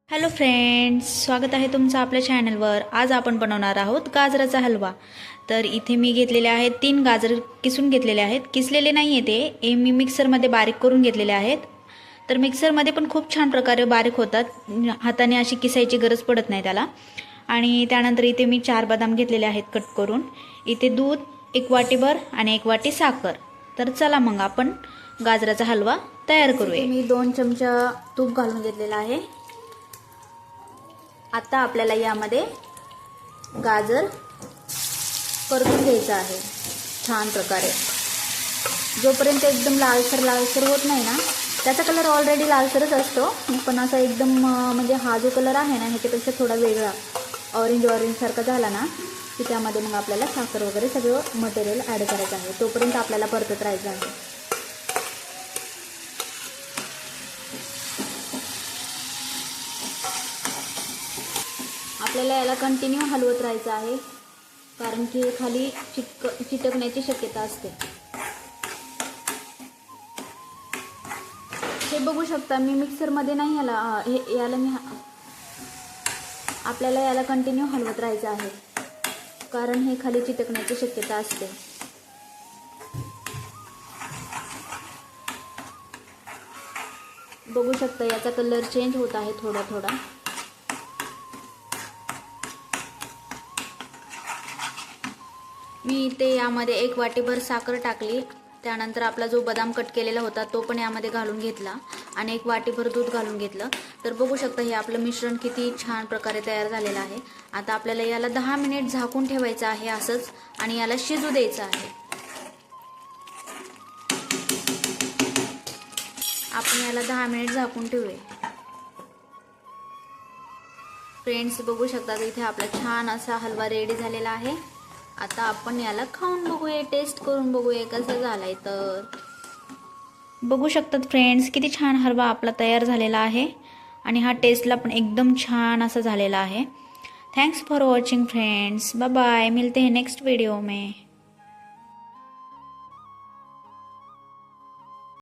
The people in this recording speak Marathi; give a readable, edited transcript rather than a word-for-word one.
हॅलो फ्रेंड्स, स्वागत आहे तुमचं आपल्या चॅनलवर। आज आपण बनवणार आहोत गाजराचा हलवा। तर इथे मी घेतलेले आहेत 3 गाजर किसून घेतलेले आहेत। किसलेले नाही आहे ते, हे मी मिक्सरमध्ये बारीक करून घेतलेले आहेत। तर मिक्सरमध्ये पण खूप छान प्रकारे बारीक होतात, हाताने अशी किसायची गरज पडत नाही त्याला। आणि त्यानंतर इथे मी 4 बदाम घेतलेले आहेत कट करून। इथे दूध 1 वाटीभर आणि 1 वाटी साखर। तर चला मग आपण गाजराचा हलवा तयार करूया। मी 2 चमचा तूप घालून घेतलेला आहे। आता आपल्याला यामध्ये गाजर परतून घ्यायचं आहे छान प्रकारे। जोपर्यंत एकदम लालसर होत नाही ना, त्याचा कलर ऑलरेडी लालसरच असतो, पण असा एकदम म्हणजे हा जो कलर आहे ना ह्याच्यापेक्षा थोडा वेगळा ऑरेंज सारखा झाला ना की त्यामध्ये मग आपल्याला साखर वगैरे सगळं मटेरियल ॲड करायचं आहे। तोपर्यंत आपल्याला परतत राहायचं आहे। आपल्याला याला कंटिन्यू हलवत राहायचं आहे, कारण की खाली चिटकण्याची शक्यता असते। हे बघू शकता, मी मिक्सरमध्ये नाही आपल्याला याला कंटिन्यू हलवत राहायचं आहे, कारण हे खाली चिटकण्याची शक्यता असते। बघू शकता याचा कलर चेंज होत आहे थोडा थोडा। मी इथे यामध्ये 1 वाटीभर साखर टाकली। त्यानंतर आपला जो बदाम कट केलेला होता तो पण यामध्ये घालून घेतला आणि 1 वाटीभर दूध घालून घेतलं। तर बघू शकता हे आपलं मिश्रण किती छान प्रकारे तयार झालेलं आहे। आता आपल्याला याला 10 मिनिट झाकून ठेवायचं आहे असंच, आणि याला शिजू द्यायचं आहे। आपण याला 10 मिनिट झाकून ठेवूया। फ्रेंड्स, बघू शकता इथे आपला छान असा हलवा रेडी झालेला आहे। आता आपण याला खाऊन बघूया, टेस्ट करून बघूया कसं झालंय। तर बघू शकतात फ्रेंड्स, किती छान हलवा आपला तयार झालेला आहे, आणि हा टेस्टला पण एकदम छान असा झालेला आहे। Thanks for watching friends, bye bye. मिलते हैं नेक्स्ट वीडियो में।